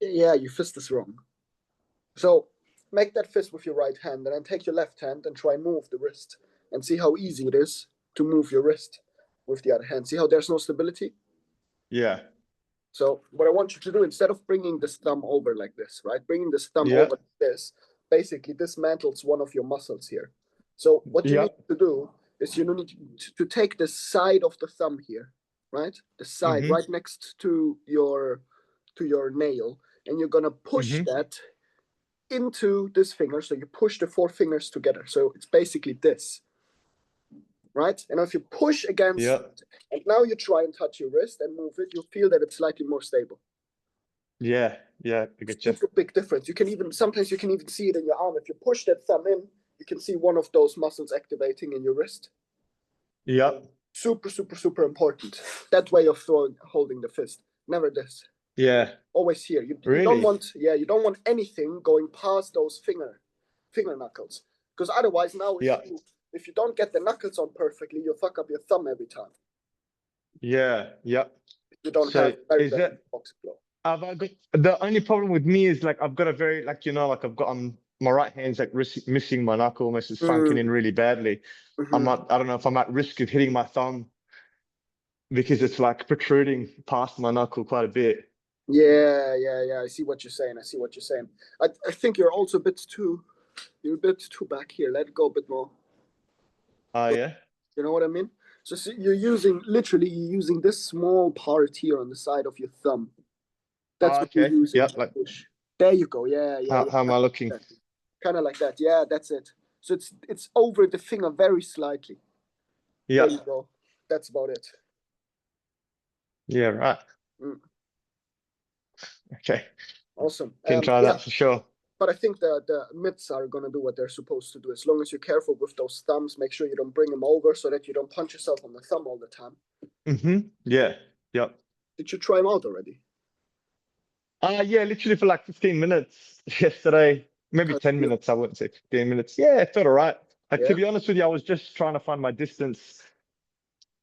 Yeah, your fist is wrong. So make that fist with your right hand, and then take your left hand and try move the wrist, and see how easy it is to move your wrist with the other hand. See how there's no stability? Yeah. So what I want you to do, instead of bringing this thumb over like this, right? Bringing this thumb Yeah. over like this, basically dismantles one of your muscles here. So what you Yeah. need to do is you need to take the side of the thumb here, right? The side Mm-hmm. right next to your nail, and you're gonna push Mm-hmm. that into this finger. So you push the four fingers together. So it's basically this, right? And if you push against Yeah. it, and now you try and touch your wrist and move it, you feel that it's slightly more stable. Yeah. Yeah. I get you. Super big difference. You can even sometimes you can even see it in your arm. If you push that thumb in, you can see one of those muscles activating in your wrist. Yeah. Super, super, super important. That way of holding the fist. Never this. Yeah. Always here. You don't Really? want you don't want anything going past those finger knuckles. Because otherwise now Yeah. if you don't get the knuckles on perfectly, you'll fuck up your thumb every time. Yeah. Yeah. You don't So have very, is very that box flow. have I got the only problem with me is like I've got a very like I've got my right hand's like missing my knuckle, almost is sunken in really badly. Mm-hmm. I don't know if I'm at risk of hitting my thumb because it's like protruding past my knuckle quite a bit. Yeah. I see what you're saying. I see what you're saying. I think you're a bit too back here. Let it go a bit more. Oh yeah. You know what I mean? So see, you're using this small part here on the side of your thumb. That's Oh, what you're okay. using Yeah. to Like push. There you go. Yeah. how am I looking? Kind of like that. Yeah, that's it. So it's over the finger very slightly. There Yeah. you go. That's about it. Yeah. Right. Mm, Okay. awesome. Can try Yeah, that for sure. but I think the mitts are gonna do what they're supposed to do. As long as you're careful with those thumbs, make sure you don't bring them over so that you don't punch yourself on the thumb all the time. Yeah. Yep. Did you try them out already? Yeah, literally for like 15 minutes yesterday, maybe How 10 do you minutes. I wouldn't say 15 minutes. Yeah, it felt all right. Like to Yeah. be honest with you, I was just trying to find my distance,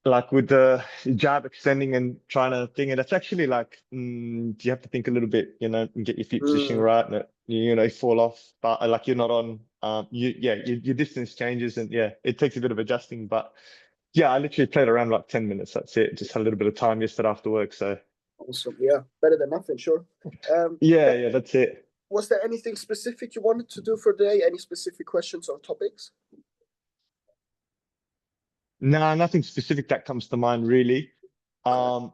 like with the jab extending and trying to thing. And it's actually like you have to think a little bit, and get your feet positioning Mm, right, and you fall off, but like you're not on. Your distance changes, and yeah, it takes a bit of adjusting. But yeah, I literally played around like 10 minutes. That's it. Just had a little bit of time yesterday after work, so awesome. Yeah, better than nothing, sure. Um, yeah, yeah, that's it. was there anything specific you wanted to do for the day? Any specific questions or topics? Nah, nothing specific that comes to mind really. Um,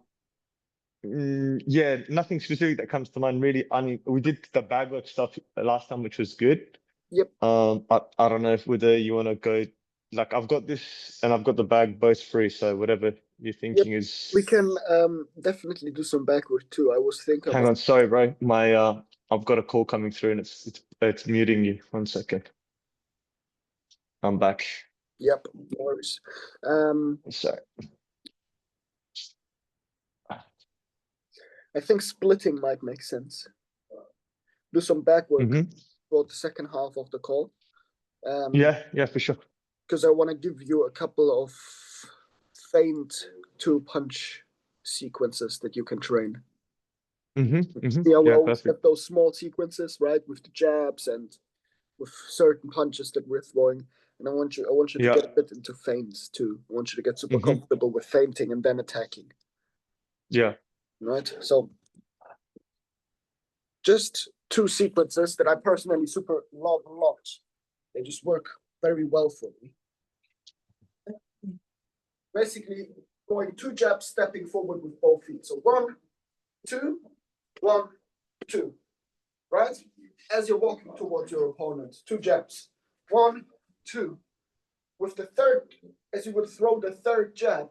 yeah, nothing specific that comes to mind really. I mean, we did the bag work stuff last time, which was good. Yep. I don't know if whether you want to go, like I've got this and I've got the bag both free, so whatever you're Yep. thinking We is. can definitely do some backward too. I was thinking Hang about. on, sorry, bro. I've got a call coming through and it's muting you. 1 second. I'm back. Yep. No worries. Um, Sorry. I think splitting might make sense. Do some back work Mm-hmm. for the second half of the call. Yeah, yeah, for sure. Because I want to give you a couple of feint two punch sequences that you can train. Mm-hmm. Mm-hmm. Yeah, we Yeah, always perfect. have those small sequences, right, with the jabs and with certain punches that we're throwing. And I want you to Yeah. get a bit into feints too. I want you to get super Mm-hmm. comfortable with feinting and then attacking, Yeah. right? So just two sequences that I personally super love a lot. They just work very well for me. Basically, going two jabs, stepping forward with both feet. So 1, 2, 1, 2. Right? As you're walking towards your opponent, two jabs. 1, 2. With the third, as you would throw the third jab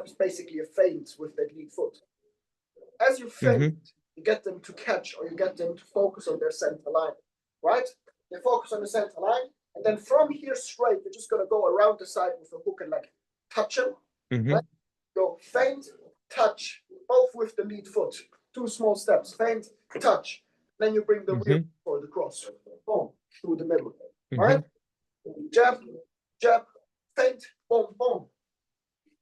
is basically a feint with that lead foot. As you feint, Mm-hmm. you get them to catch or you get them to focus on their center line. Right? They focus on the center line, and then from here straight, you're just gonna go around the side with a hook and like touch them. Mm-hmm. Right? Go feint, touch, both with the lead foot. Two small steps. Feint, touch. Then you bring the rear Mm-hmm. for the cross. Boom, through the middle. All Mm-hmm. right? Jab, jab, feint, boom, boom.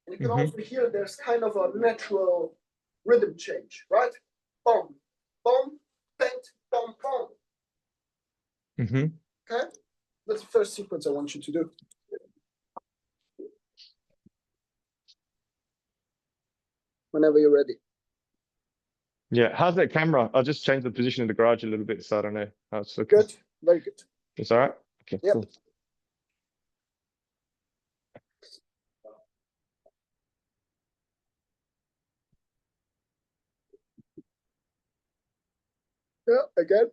And you can Mm-hmm. also hear there's kind of a natural rhythm change, right? Boom, boom, boom, boom. Mm-hmm. Okay? That's the first sequence I want you to do. Whenever you're ready. Yeah. How's that camera? I'll just change the position of the garage a little bit so I don't know how it's looking. Good. Very good. It's all right? Okay, Yep. cool. Yeah, again.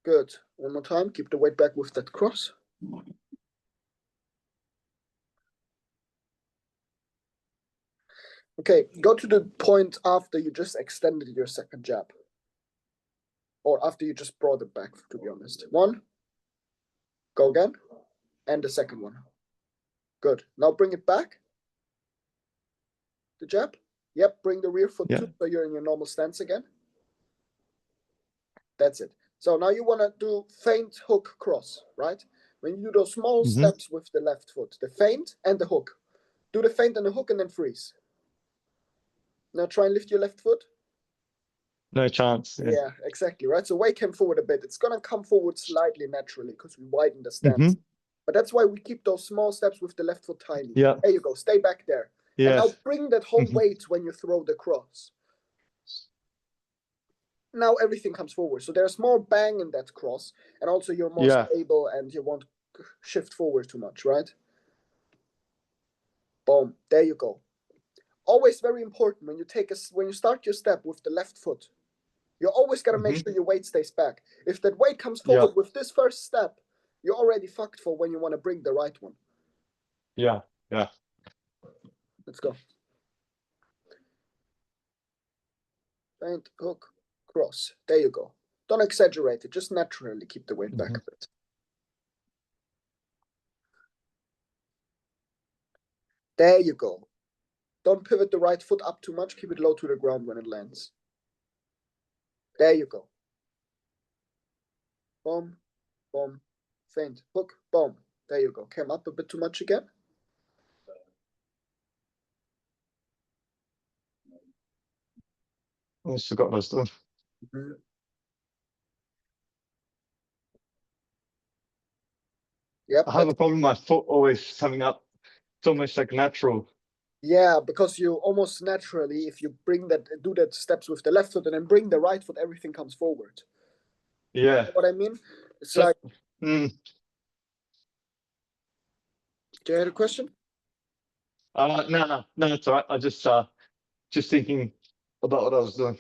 Good. One more time. Keep the weight back with that cross. Okay, go to the point after you just extended your second jab. Or after you just brought it back, to be honest. One. Go again. And the second one. Good. Now bring it back. The jab. Yep, bring the rear foot too, so you're in your normal stance again. That's it. So now you want to do feint, hook, cross, right? When you do those small steps with the left foot, the feint and the hook. Do the feint and the hook and then freeze. Now try and lift your left foot. No chance. Yeah, exactly, right? So weight came forward a bit. It's going to come forward slightly naturally because we widen the stance. But that's why we keep those small steps with the left foot tiny. Yeah. There you go. Stay back there. Yeah. And now bring that whole weight when you throw the cross. Now everything comes forward. So there's more bang in that cross. And also you're more stable and you won't shift forward too much, right? Boom. There you go. Always very important when you start your step with the left foot. You always got to make sure your weight stays back. If that weight comes forward with this first step, you're already fucked for when you want to bring the right one. Yeah, yeah. Let's go. Feint, hook, cross. There you go. Don't exaggerate it. Just naturally keep the weight back a bit. There you go. Don't pivot the right foot up too much. Keep it low to the ground when it lands. There you go. Boom, boom, feint, hook, boom. There you go. Came up a bit too much again. I forgot what I was doing. Yep. I have a problem with my foot always coming up. It's almost like natural. Yeah, because you almost naturally, if you do that steps with the left foot and then bring the right foot, everything comes forward. Yeah. You know what I mean? It's So, like. Do you have a question? No, it's all right. I just thinking about what I was doing.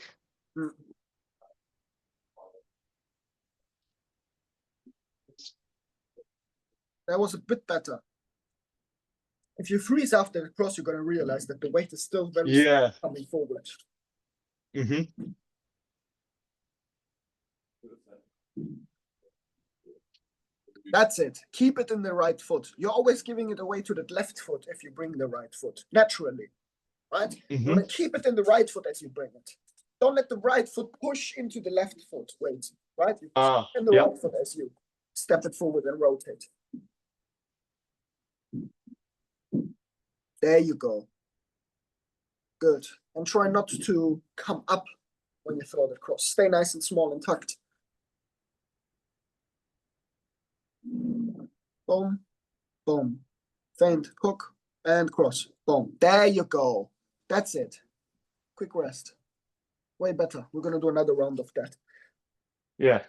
That was a bit better. If you freeze after the cross, you're going to realize that the weight is still very coming forward. That's it. Keep it in the right foot. You're always giving it away to the left foot if you bring the right foot, naturally, right? You want to keep it in the right foot as you bring it. Don't let the right foot push into the left foot weight, right? You keep it in the right foot as you step it forward and rotate. There you go. Good. And try not to come up when you throw the cross. Stay nice and small and tucked. Boom, boom. Feint, hook, and cross. Boom. There you go. That's it. Quick rest. Way better. We're going to do another round of that. Yeah.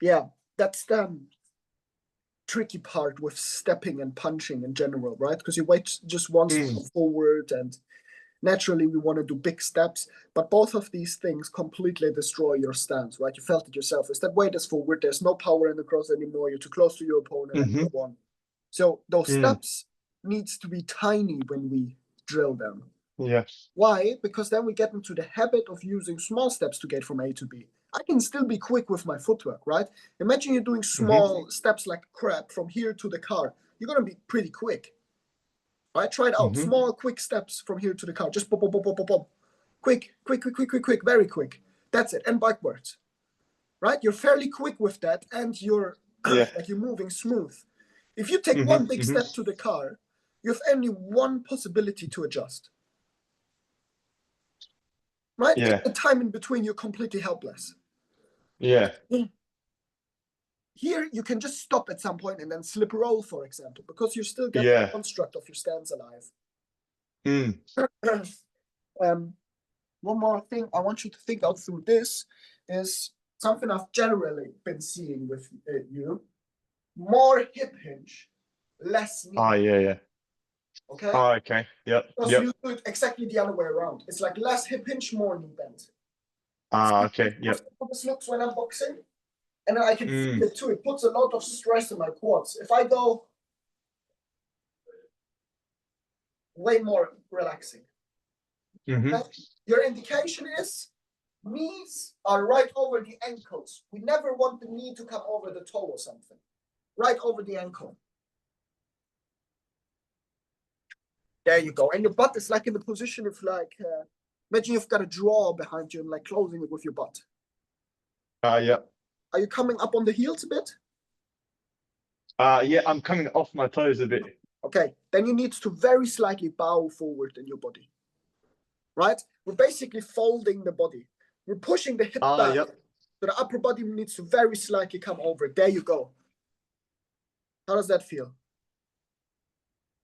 Yeah, that's the tricky part with stepping and punching in general, right? Because you wait just one step forward and naturally we want to do big steps, but both of these things completely destroy your stance, right? You felt it yourself. As that weight is forward, there's no power in the cross anymore. You're too close to your opponent and you won. So those steps needs to be tiny when we drill them. Yeah. Why? Because then we get into the habit of using small steps to get from A to B. I can still be quick with my footwork, right? Imagine you're doing small steps like crab from here to the car. You're going to be pretty quick. Right? Try it out. Small, quick steps from here to the car. Just pop, pop, pop, pop, pop, pop. Quick, very quick. That's it. And backwards. Right? You're fairly quick with that and you're like you're moving smooth. If you take one big step to the car, you have only one possibility to adjust. Right? Yeah. The time in between, you're completely helpless. Yeah. Here, you can just stop at some point and then slip roll, for example, because you still get Yeah. the construct of your stance alive. Mm. One more thing I want you to think out through this is something I've generally been seeing with you. More hip hinge, less knee. Oh, yeah. Okay? Oh, okay. Yep. Because Yep. you do it exactly the other way around. It's like less hip hinge, more knee bend. Ah, okay. Yep. How this looks when I'm boxing. And then I can Mm. feel it too. It puts a lot of stress in my quads. If I go way more relaxing. Mm-hmm. Okay? Your indication is knees are right over the ankles. We never want the knee to come over the toe or something. Right over the ankle. There you go. And your butt is like in the position of like, imagine you've got a drawer behind you and like closing it with your butt. Yeah. Are you coming up on the heels a bit? Yeah, I'm coming off my toes a bit. Okay, then you need to very slightly bow forward in your body. Right? We're basically folding the body. We're pushing the hip back. Yep. So the upper body needs to very slightly come over. There you go. How does that feel?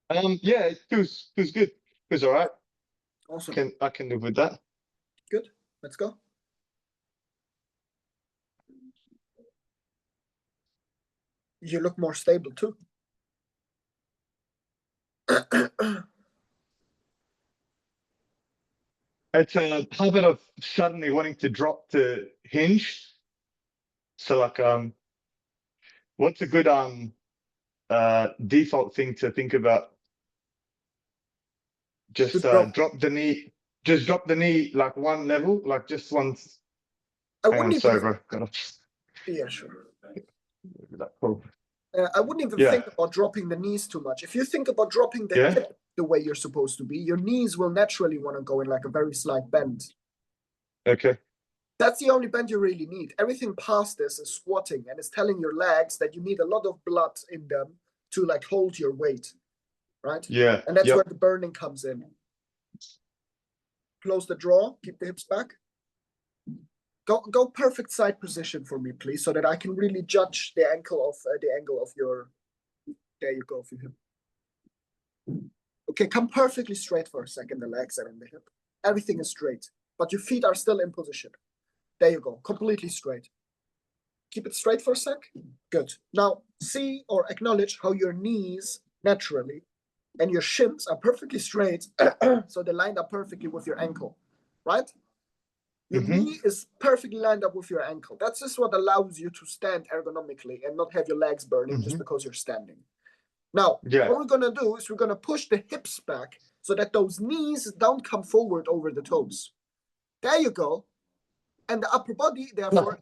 Yeah, it feels good. Feels all right. Awesome. I can live with that. Good. Let's go. You look more stable too. It's a habit of suddenly wanting to drop to hinge. So like what's a good default thing to think about? Just drop the knee. Just drop the knee like one level, like just once. I Hang on, wouldn't sorry, even. bro. Gotta Yeah, sure. Cool. I wouldn't even Yeah. think about dropping the knees too much. If you think about dropping the Yeah. hip the way you're supposed to be, your knees will naturally want to go in like a very slight bend. Okay. That's the only bend you really need. Everything past this is squatting and it's telling your legs that you need a lot of blood in them to like hold your weight, right? Yeah. And that's Yep. where the burning comes in. Close the draw, keep the hips back. Go perfect side position for me, please, so that I can really judge the angle of your. There you go, for hip. Okay, come perfectly straight for a second. The legs are in the hip. Everything is straight, but your feet are still in position. There you go, completely straight. Keep it straight for a sec. Good. Now see or acknowledge how your knees naturally and your shins are perfectly straight, so they lined up perfectly with your ankle, right? Your knee is perfectly lined up with your ankle. That's just what allows you to stand ergonomically and not have your legs burning just because you're standing. Now, what we're gonna do is we're gonna push the hips back so that those knees don't come forward over the toes. There you go. And the upper body, therefore,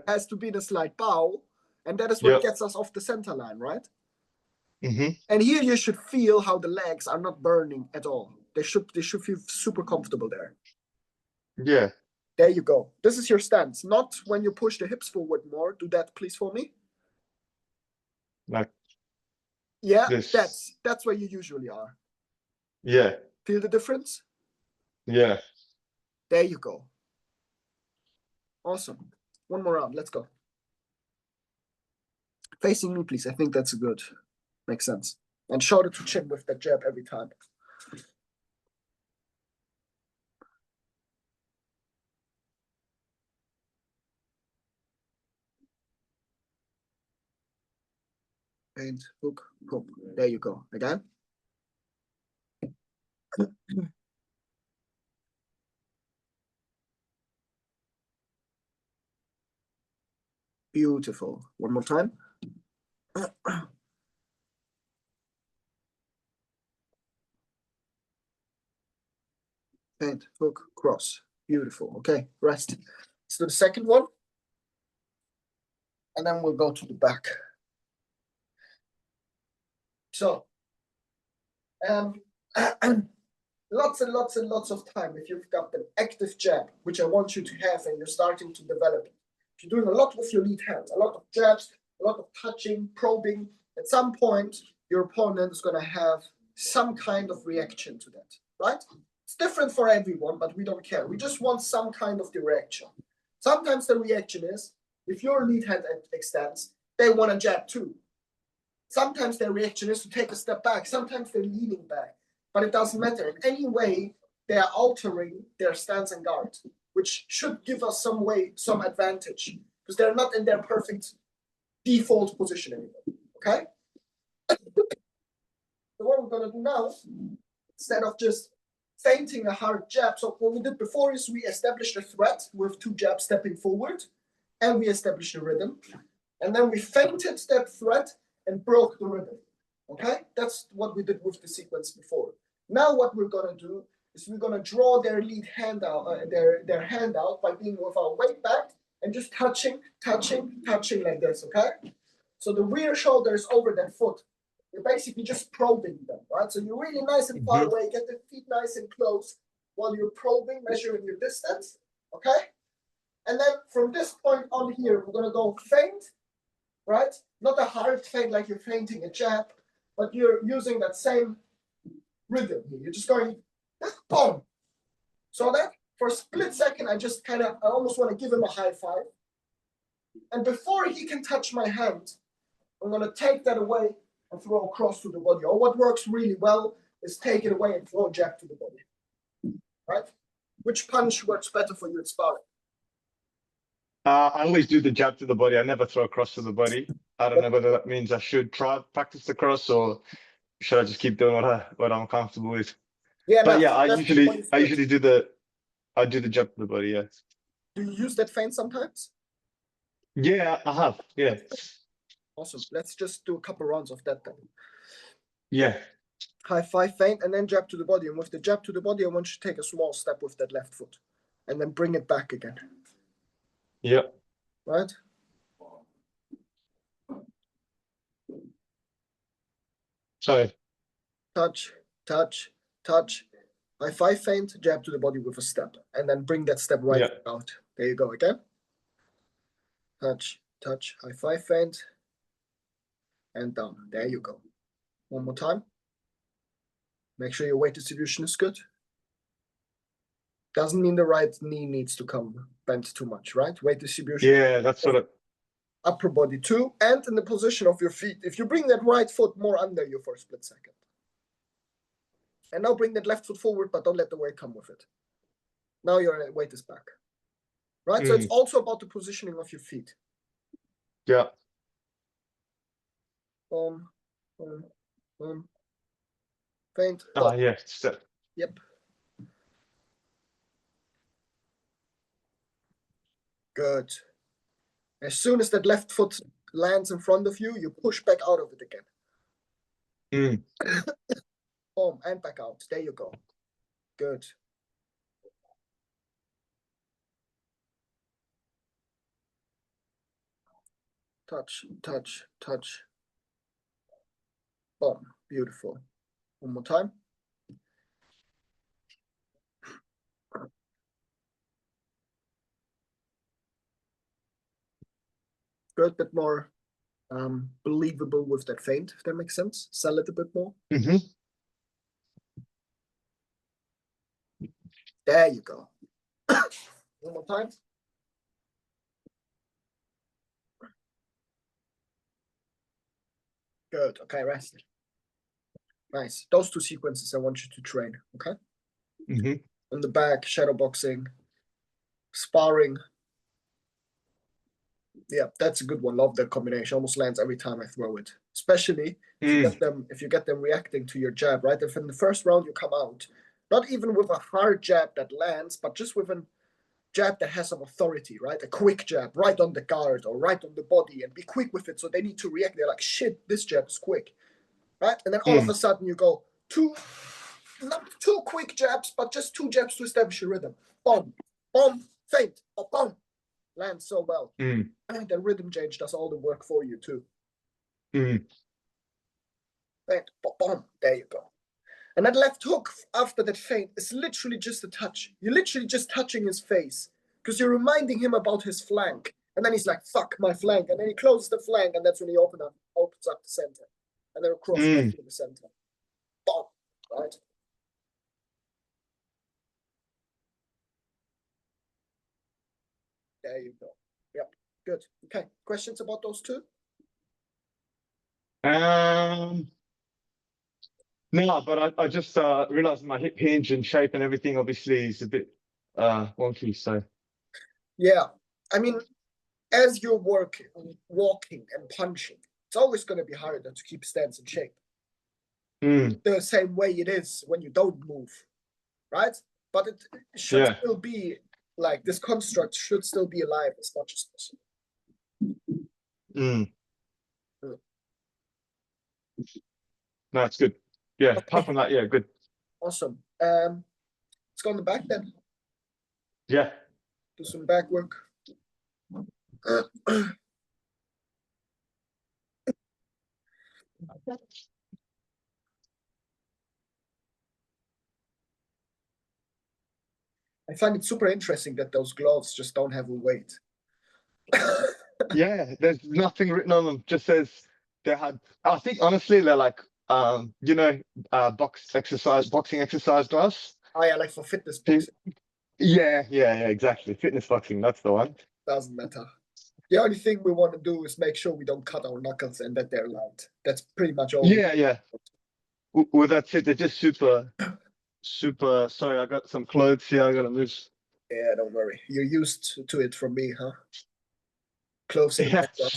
has to be in a slight bow, and that is what gets us off the center line, right? And here you should feel how the legs are not burning at all. They should feel super comfortable there. Yeah. There you go. This is your stance. Not when you push the hips forward more. Do that, please, for me. Like. Yeah, that's where you usually are. Yeah. Feel the difference? Yeah. There you go. Awesome. One more round. Let's go. Facing me, please. I think that's good. Makes sense. And shoulder to chin with that jab every time. And hook, hook. There you go. Again. Beautiful. One more time. And hook, cross. Beautiful. Okay, rest. Let's do the second one. And then we'll go to the back. So, lots and lots and lots of time, if you've got an active jab, which I want you to have and you're starting to develop it. If you're doing a lot with your lead hand, a lot of jabs, a lot of touching, probing, at some point, your opponent is going to have some kind of reaction to that, right? It's different for everyone, but we don't care. We just want some kind of the reaction. Sometimes the reaction is, if your lead hand extends, they want to jab too. Sometimes their reaction is to take a step back. Sometimes they're leaning back, but it doesn't matter. In any way, they are altering their stance and guard, which should give us some advantage, because they're not in their perfect default position anymore. Okay? So what we're gonna do now, instead of just feinting a hard jab, so what we did before is we established a threat with 2 jabs stepping forward, and we established a rhythm, and then we feinted that threat and broke the rhythm. Okay, that's what we did with the sequence before. Now what we're gonna do is we're gonna draw their lead hand out, their hand out by being with our weight back and just touching like this. Okay, so the rear shoulder is over that foot. You're basically just probing them, right? So you're really nice and far away, get the feet nice and close while you're probing, measuring your distance. Okay, and then from this point on here, we're gonna go feint, right? Not a hard feint like you're feinting a jab, but you're using that same rhythm here. You're just going, boom. So that for a split second, I almost want to give him a high five. And before he can touch my hand, I'm going to take that away and throw across to the body. Or what works really well is take it away and throw a jab to the body. Right? Which punch works better for you at sparring? I always do the jab to the body. I never throw a cross to the body. I don't know whether that means I should try practice the cross, or should I just keep doing what I'm comfortable with? Yeah, But no, yeah, I that's usually do the jab to the body. Yeah. Do you use that feint sometimes? Yeah, I have. Yeah. Awesome. Let's just do a couple rounds of that then. Yeah. High five feint and then jab to the body. And with the jab to the body, I want you to take a small step with that left foot and then bring it back again. Yep. Right? Sorry. Touch, touch, touch. High five feint, jab to the body with a step. And then bring that step right out. There you go again. Touch, touch, high five feint. And down. There you go. One more time. Make sure your weight distribution is good. Doesn't mean the right knee needs to come bent too much, right? Weight distribution. Yeah, that's what it. Upper body too, and in the position of your feet. If you bring that right foot more under you for a split second. And now bring that left foot forward, but don't let the weight come with it. Now your weight is back. Right? So it's also about the positioning of your feet. Yeah. Feint. Yeah. Step. Yep. Good. As soon as that left foot lands in front of you, you push back out of it again. Boom, and back out. There you go. Good. Touch, touch, touch. Boom. Beautiful. One more time. Good, bit more believable with that feint, if that makes sense. Sell it a bit more. There you go. One more time. Good. Okay, rest. Nice. Those 2 sequences I want you to train. Okay. On the back, shadow boxing, sparring. Yeah, that's a good one. Love that combination. Almost lands every time I throw it. Especially if you get them reacting to your jab, right? If in the first round you come out, not even with a hard jab that lands, but just with a jab that has some authority, right? A quick jab right on the guard or right on the body, and be quick with it so they need to react. They're like, shit, this jab is quick, right? And then all of a sudden you go not 2 quick jabs, but just 2 jabs to establish a rhythm. Boom, boom, feint, or boom. Lands so well. And the rhythm change does all the work for you too. Feint, boom, there you go. And that left hook after that feint is literally just a touch. You're literally just touching his face because you're reminding him about his flank. And then he's like, fuck my flank. And then he closes the flank, and that's when he opens up the center. And then across to the center. Boom. right? There you go. Yep, good. Okay, questions about those two? No, but I just realized my hip hinge and shape and everything obviously is a bit wonky. So Yeah, I mean, as you're walking and punching, it's always going to be harder to keep stance and shape. The same way it is when you don't move, right? But it should yeah. still be like this construct should still be alive as much as possible. No, it's good. Yeah, Okay. apart from that, yeah, good. Awesome. Let's go on the back then. Yeah. Do some back work. I find it super interesting that those gloves just don't have a weight. Yeah, there's nothing written on them. Just says they had. I think honestly, they're like boxing exercise gloves. Oh yeah, like for fitness boxing. Yeah, exactly. Fitness boxing, that's the one. Doesn't matter. The only thing we want to do is make sure we don't cut our knuckles and that they're light. That's pretty much all. Yeah. Well, that's it. They're just super. Sorry, I got some clothes here. I gotta move. Yeah, don't worry. You're used to it from me, huh? Close in the Yeah, background.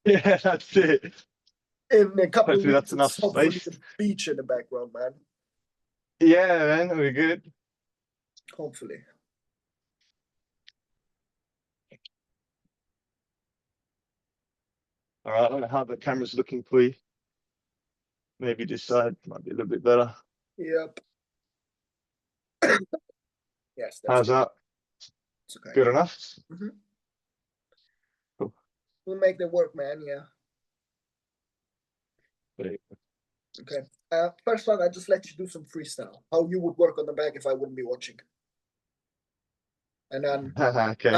yeah, that's it. In a couple of Hopefully weeks, that's enough it's hopefully space. the beach in the background, man. Yeah, man, we're good. Hopefully. All right, I don't know how the camera's looking for you. Maybe this side might be a little bit better. Yep. Yes, that's How's that? it's okay. Good enough? Cool. We'll make that work, man. Yeah. Okay. First one, I just let you do some freestyle. How you would work on the back if I wouldn't be watching. And then Okay.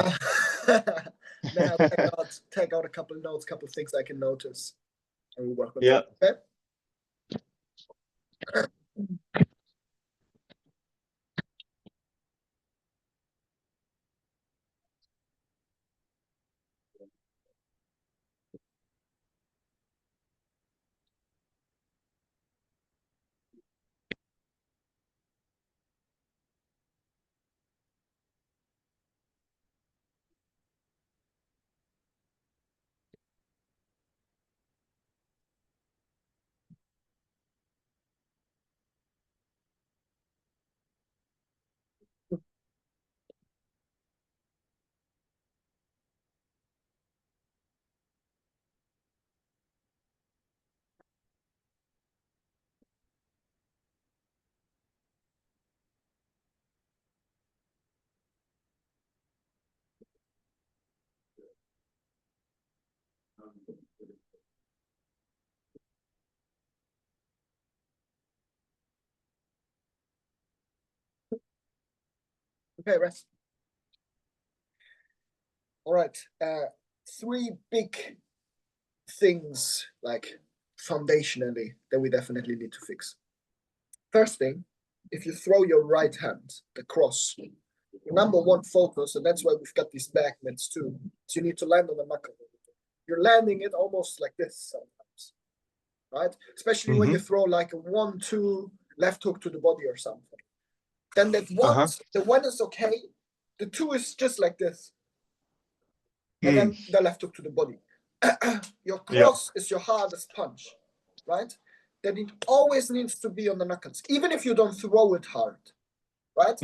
then I'll take out a couple of notes, couple of things I can notice, and we'll work on Yeah. that. Okay. Okay, rest. All right. Three big things, like foundationally, that we definitely need to fix. First thing, if you throw your right hand across, your number one focus, and that's why we've got these back mitts too, is you need to land on the knuckle. You're landing it almost like this sometimes, right? Especially when you throw like a 1-2 left hook to the body or something. Then that one, the one is okay. The two is just like this. And then the left hook to the body. Your cross is your hardest punch, right? Then it always needs to be on the knuckles, even if you don't throw it hard, right?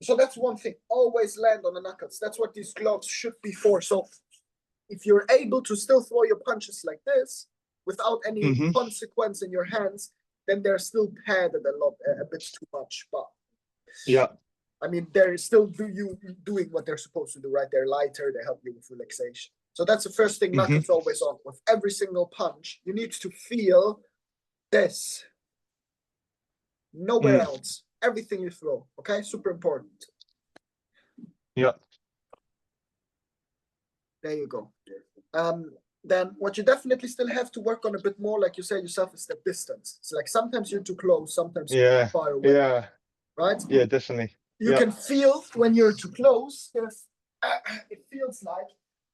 So that's one thing. Always land on the knuckles. That's what these gloves should be for. So if you're able to still throw your punches like this without any consequence in your hands, then they're still padded a bit too much. But yeah, I mean, they're still doing what they're supposed to do, right? They're lighter, they help you with relaxation. So that's the first thing knuckles always on. With every single punch, you need to feel this. Nowhere else. Everything you throw, okay? Super important. Yeah. There you go. then what you definitely still have to work on a bit more, like you say yourself, is the distance. It's like sometimes you're too close, sometimes you're Yeah. too far away, Yeah. right? Yeah, definitely. You Yeah. can feel when you're too close, it feels like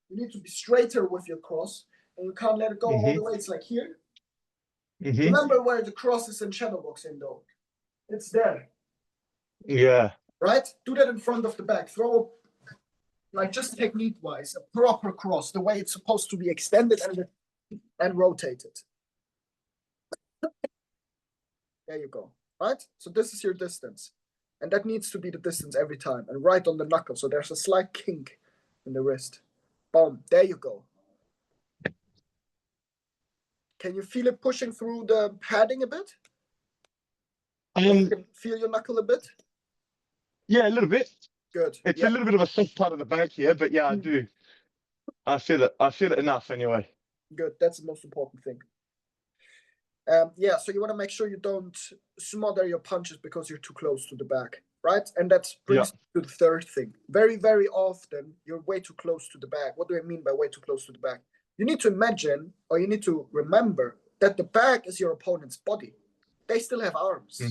you need to be straighter with your cross and you can't let it go all the way. It's like here. Remember where the cross is in shadow boxing though? It's there, Yeah. right? Do that in front of the back. Throw, like just technique wise, a proper cross, the way it's supposed to be extended and rotated. There you go, right? So this is your distance. And that needs to be the distance every time and right on the knuckle. So there's a slight kink in the wrist. Boom, there you go. Can you feel it pushing through the padding a bit? You can feel your knuckle a bit? Yeah, a little bit. Good. It's Yeah. a little bit of a soft part of the bag here, but yeah, I do. I feel it. I feel it enough anyway. Good. That's the most important thing. Yeah, so you want to make sure you don't smother your punches because you're too close to the bag, right? And that brings to the third thing. Very, very often, you're way too close to the bag. What do I mean by way too close to the bag? You need to imagine, or you need to remember that the bag is your opponent's body. They still have arms,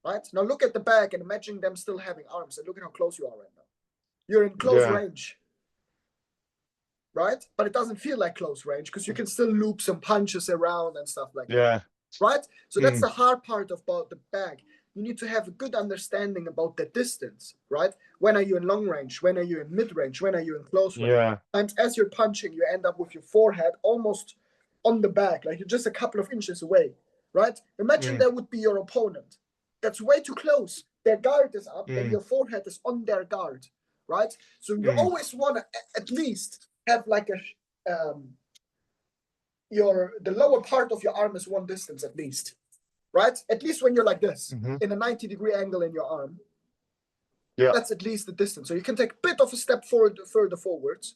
right? Now look at the bag and imagine them still having arms, and look at how close you are right now. You're in close range, right? But it doesn't feel like close range because you can still loop some punches around and stuff like that, right? So that's the hard part about the bag. You need to have a good understanding about the distance, right? When are you in long range? When are you in mid range? When are you in close range? Yeah. And as you're punching, you end up with your forehead almost on the back, like you're just a couple of inches away, right? Imagine that would be your opponent. That's way too close. Their guard is up and your forehead is on their guard, right? So you always want to at least have like a the lower part of your arm is one distance at least, right? At least when you're like this in a 90-degree angle in your arm, that's at least the distance. So you can take a bit of a step further forwards,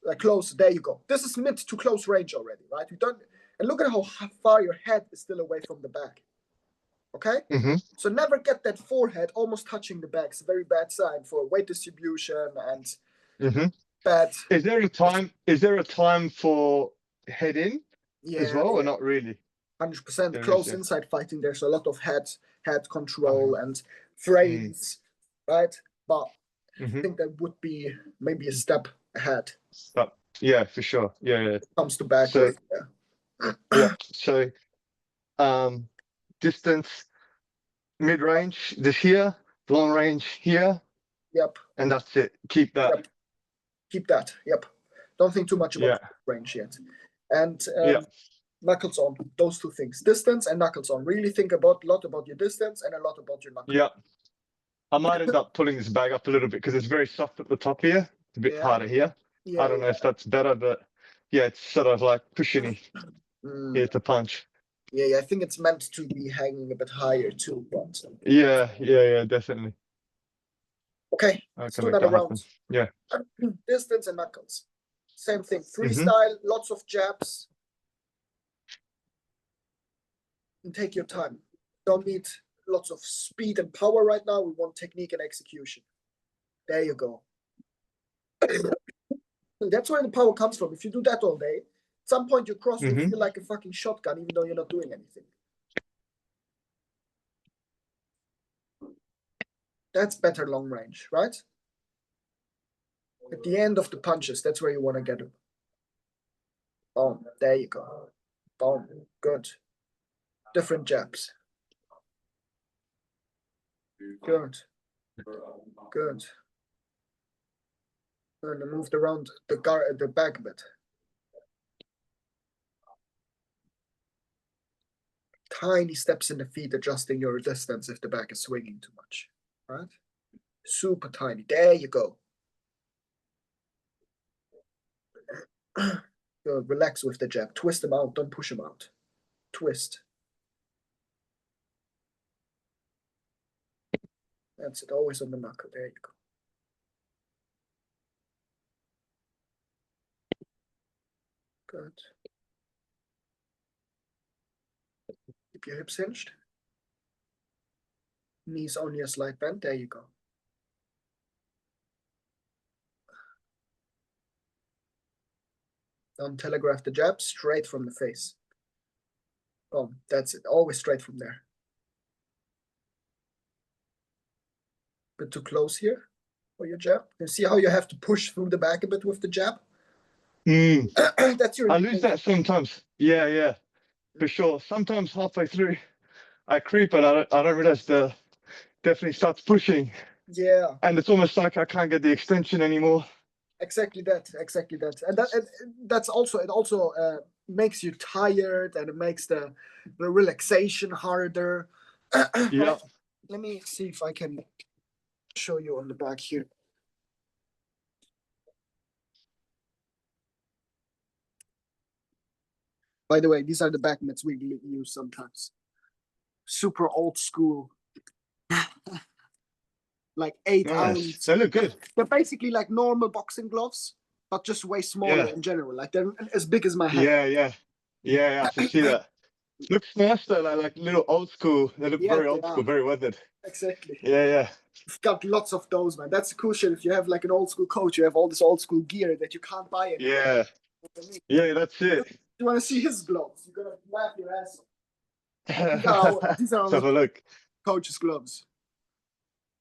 like close. There you go. This is mid to close range already, right? You don't, and look at how far your head is still away from the back. Okay, so never get that forehead almost touching the back. It's a very bad sign for weight distribution and bad. Is there a time? Is there a time for head in as well, or not really? 100%. Close inside fighting, there's a lot of head control and frames, right? But I think that would be maybe a step ahead. Yeah, for sure. Yeah. Comes to back. So, So, distance, mid range this here, long range here. Yep. And that's it. Keep that. Yep. Keep that. Yep. Don't think too much about range yet. And knuckles on, those two things, distance and knuckles on. Really think a lot about your distance and a lot about your knuckles. Yeah. I might end up pulling this bag up a little bit because it's very soft at the top here. It's a bit harder here. I don't know if that's better, but yeah, it's sort of like cushiony here to punch. Yeah, I think it's meant to be hanging a bit higher too. But yeah, definitely. Okay, let's do that around. Yeah. Distance and knuckles. Same thing. Freestyle, lots of jabs. And take your time. Don't need lots of speed and power right now. We want technique and execution. There you go. That's where the power comes from. If you do that all day, at some point your cross will feel like a fucking shotgun, even though you're not doing anything. That's better long range, right? At the end of the punches, that's where you want to get them. Boom. There you go. Boom. Good. Different jabs. Good. Good. And I moved around the back a bit. Tiny steps in the feet, adjusting your distance if the back is swinging too much. Right? Super tiny. There you go. Good. Relax with the jab. Twist them out. Don't push them out. Twist. That's it. Always on the knuckle. There you go. Good. Keep your hips hinged. Knees only a slight bend. There you go. Don't telegraph the jab, straight from the face. Oh, that's it. Always straight from there. Bit too close here for your jab. You see how you have to push through the back a bit with the jab? Mm. That's your. I lose that sometimes. Yeah, yeah, for sure. Sometimes halfway through, I creep and I don't realize the definitely starts pushing, Yeah, and it's almost like I can't get the extension anymore. exactly that. Exactly that. And that's also it. Also makes you tired, and it makes the relaxation harder. Yeah. Right. Let me see if I can show you on the back here. By the way, these are the back mitts we use sometimes. Super old school. Like 8 ounce. Nice. They look good. They're basically like normal boxing gloves, but just way smaller Yeah. in general. Like they're as big as my hand. Yeah, yeah, yeah. I can see that. Looks nice though, like little old school. They look Yeah, very they old school, are. very weathered. Exactly. Yeah, yeah. We've got lots of those, man. That's the cool shit. If you have like an old school coach, you have all this old school gear that you can't buy anymore. Yeah. Yeah, that's it. You want to see his gloves? You're gonna laugh your ass off. These are Let's have a our look. coach's gloves,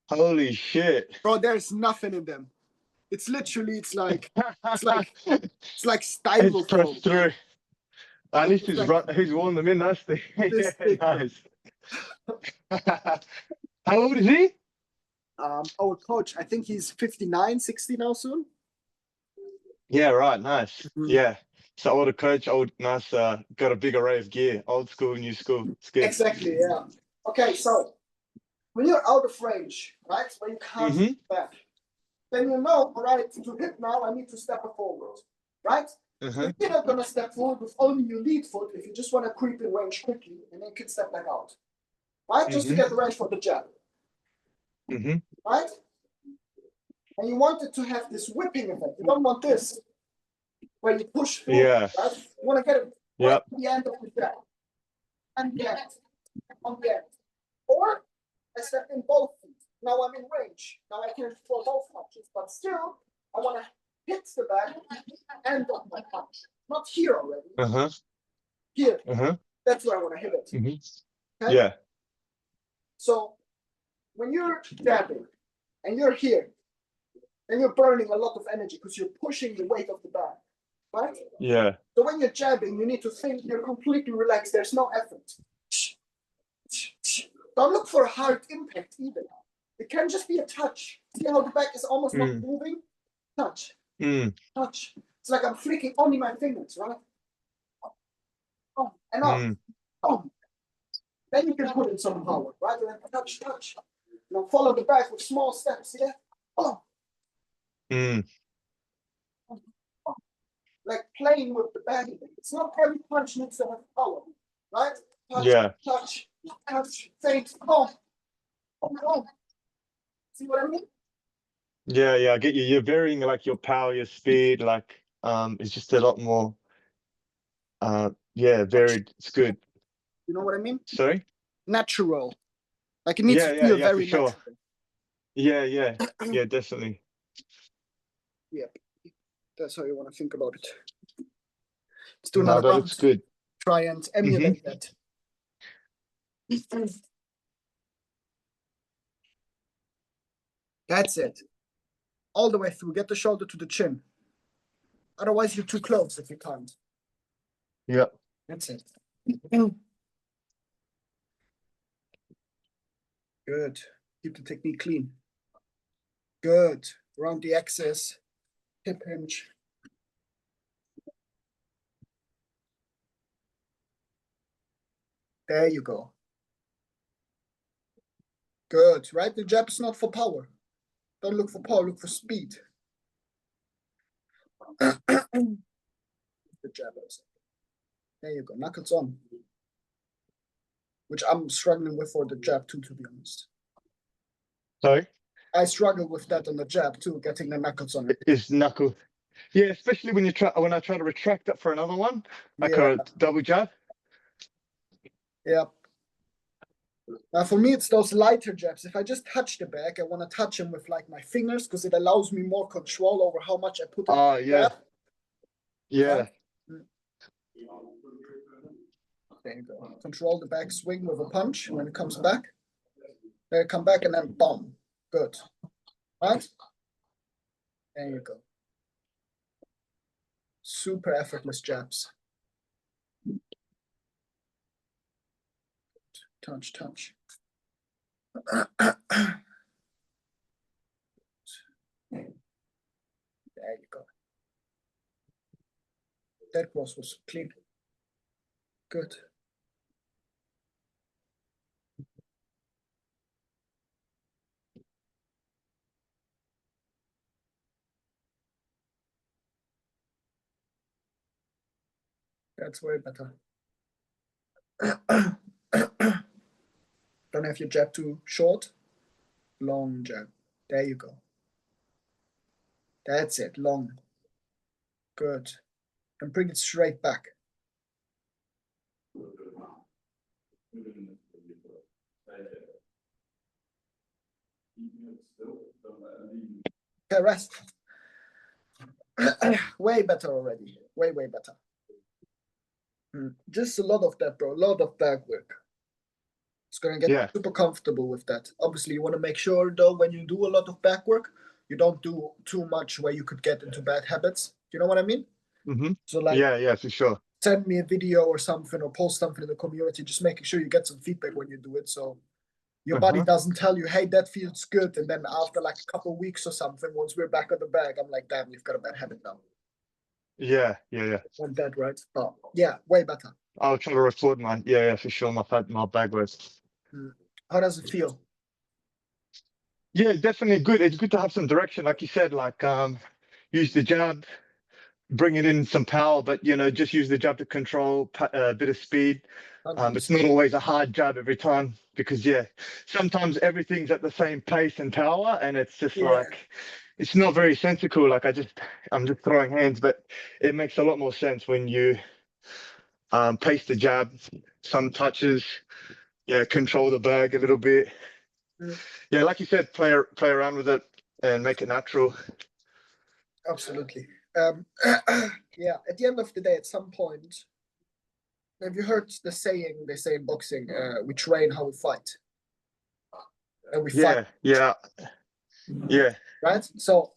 Holy shit. bro. There's nothing in them. It's literally, it's like It's styrofoam. pressed through. At least It's like he's worn them in nicely. this Yeah, thick, bro. nice. How old is he? Our coach, I think he's 59, 60 now soon. Yeah, right, nice. Mhm. Yeah. So older coach, nice, got a big array of gear, old school, new school. It's good. Exactly, yeah. Okay, so when you're out of range, right, when you can't Mhm. hit back, then you know, all right, to hit now, I need to step forward, right? Uh-huh. You're not gonna step forward with only your lead foot if you just want to creep in range quickly and then you can step back out, right? Just to Mhm. get the range for the jab, Mhm. right? And you want it to have this whipping effect. You don't want this where you push through, Yeah. right? You want to get it right Yep. at the end of the jab. And get on the end. Or I step in both feet. Now I'm in range. Now I can throw both punches, but still I want to hit the back end of my punch. Not here already. Uh-huh. Here. Uh-huh. That's where I want to hit it. Mhm. Okay? Yeah. So when you're jabbing and you're here, then you're burning a lot of energy because you're pushing the weight of the bag, right? Yeah. So when you're jabbing, you need to think you're completely relaxed. There's no effort. Don't look for a hard impact either. It can just be a touch. See how the back is almost not moving? Touch. Touch. It's like I'm flicking only my fingers, right? Oh, and up. Oh. Then you can put in some power, right? And then touch, touch. Now follow the back with small steps, yeah? Oh. Like playing with the bag. It's not every punch needs to have power, right? Touch, Yeah. touch, touch, feint, oh. Oh. See what I mean? Yeah, yeah, I get you. You're varying like your power, your speed, like it's just a lot more yeah, varied. It's good. You know what I mean? Sorry? Natural. Like it needs to feel Yeah, very for sure. natural. Yeah, yeah. Yeah, definitely. Yep. That's how you want to think about it. Let's do No, another that round. looks good. Try and emulate that. That's it. All the way through. Get the shoulder to the chin. Otherwise, you're too close if you can't. Yeah. That's it. Good. Keep the technique clean. Good. Around the axis. Hip hinge. There you go. Good. Right? The jab is not for power. Don't look for power, look for speed. The jab is. There you go. Knuckles on. Which I'm struggling with for the jab too, to be honest. Sorry? I struggle with that on the jab too, getting the knuckles on it. It's knuckle. Yeah, especially when I try to retract it for another one, like Yeah. a double jab. Yeah. Now for me, it's those lighter jabs. If I just touch the bag, I want to touch them with like my fingers because it allows me more control over how much I put in the Yeah. jab. Yeah. Right? There you go. Control the back swing with a punch when it comes back. There, come back and then bomb. Good. Right? There you go. Super effortless jabs. Touch, touch. There you go. That cross was clean. Good. That's way better. Don't have your jab too short. Long jab. There you go. That's it. Long. Good. And bring it straight back. Okay, rest. Way better already. Way better. Just a lot of that, bro. A lot of back work. It's gonna get super comfortable with that. Obviously, you want to make sure though, when you do a lot of back work, you don't do too much where you could get into bad habits. Do you know what I mean? So like, yeah, for sure. Send me a video or something, or post something in the community, just making sure you get some feedback when you do it. So your body doesn't tell you, hey, that feels good. And then after like a couple of weeks or something, once we're back on the bag, I'm like, damn, you've got a bad habit now. Yeah. Want that, right? But yeah, way better. I'll try to record mine. Yeah, for sure. My bag was. How does it feel? Yeah, definitely good. It's good to have some direction, like you said, like use the jab, bring it in some power, but just use the jab to control a bit of speed. It's not always a hard jab every time because sometimes everything's at the same pace and power, and it's just like it's not very sensical. Like I'm just throwing hands, but it makes a lot more sense when you pace the jab, some touches, control the bag a little bit. Yeah, like you said, play around with it and make it natural. Absolutely. Yeah, at the end of the day, at some point, have you heard the saying they say in boxing, we train how we fight? And we fight. Yeah. Right? So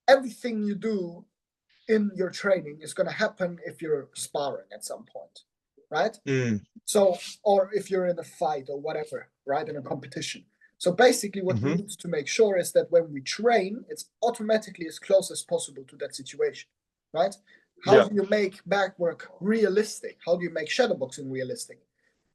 everything you do in your training is going to happen if you're sparring at some point, right? So, or if you're in a fight or whatever, right, in a competition. So basically what we need to make sure is that when we train, it's automatically as close as possible to that situation, right? How do you make back work realistic? How do you make shadowboxing realistic?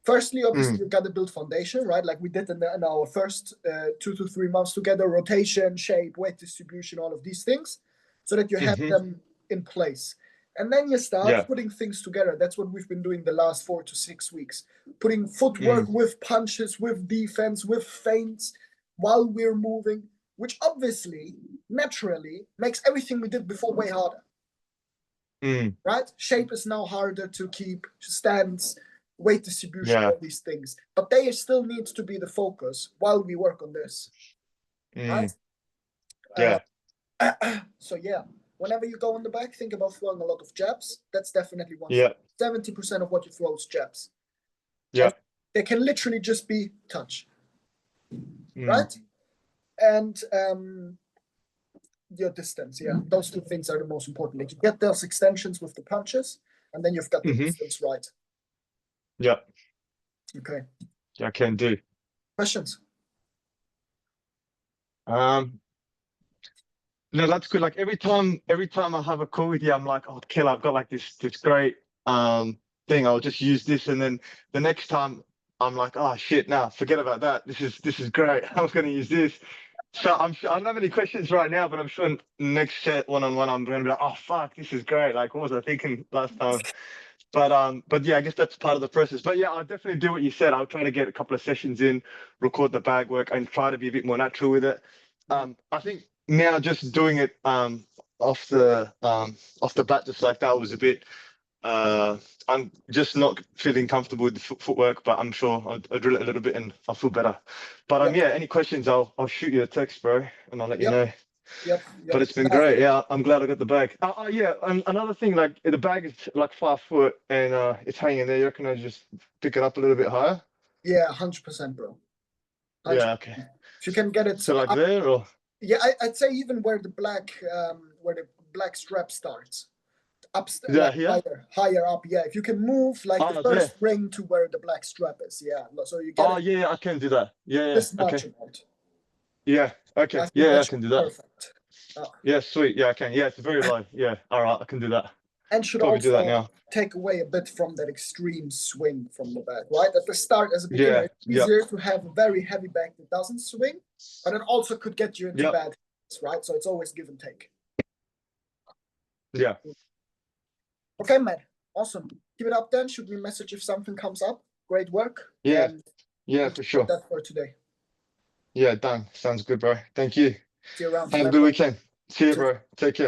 Firstly, obviously, you've got to build foundation, right? Like we did in our first 2 to 3 months together, rotation, shape, weight distribution, all of these things, so that you have them in place. And then you start putting things together. That's what we've been doing the last 4 to 6 weeks. Putting footwork with punches, with defense, with feints, while we're moving, which obviously, naturally, makes everything we did before way harder. Right? Shape is now harder to keep, stance, weight distribution, all these things. But they still need to be the focus while we work on this. Right? So whenever you go on the back, think about throwing a lot of jabs. That's definitely one. 70% of what you throw is jabs. And they can literally just be touch. Right? And your distance, those two things are the most important. Like you get those extensions with the punches, and then you've got the distance right. Okay. Yeah, I can do. Questions? No, that's good. Like every time I have a call with you, I'm like, oh, Kill, I've got like this great thing. I'll just use this, and then the next time I'm like, oh shit, nah, forget about that. This is great. I was going to use this. So I'm sure I don't have any questions right now, but I'm sure next set one-on-one, I'm going to be like, oh fuck, this is great. Like, what was I thinking last time? But yeah, I guess that's part of the process. But yeah, I'll definitely do what you said. I'll try to get a couple of sessions in, record the bag work, and try to be a bit more natural with it. I think now just doing it off the bat just like that was a bit. I'm just not feeling comfortable with the footwork, but I'm sure I'll drill it a little bit and I'll feel better. But any questions, I'll shoot you a text, bro, and I'll let you know. Yep. But it's been great. Yeah, I'm glad I got the bag. Yeah, and another thing, like the bag is like 5 foot and it's hanging there. You reckon I just pick it up a little bit higher? Yeah, 100%, bro. 100%. Yeah, okay. If you can get it So like up, there or yeah, I'd say even where the black strap starts, yeah, like here? higher up. Yeah, if you can move like the Oh, first there. ring to where the black strap is. Yeah, so you get Oh it yeah, I can do that. Yeah, yeah. this much Okay. amount. Yeah. I Okay. think Yeah, that I should can do be that. perfect. Yeah, sweet. Yeah, I can. Yeah, it's very low. Yeah. All right, I can do that. And should Probably do that also now. take away a bit from that extreme swing from the back, right? At the start, as a beginner, Yeah. it's Yep. easier to have a very heavy back that doesn't swing, but it also could get you into Yep. bad hits, right? So it's always give and take. Yeah. Okay, man. Awesome. Keep it up then. Shoot me a message if something comes up. Great work. Yeah. And Yeah, we'll for keep sure. that for today. Yeah, done. Sounds good, bro. Thank you. See you around. Have a Bye, good bro. weekend. See you, Cheers. bro. Take care.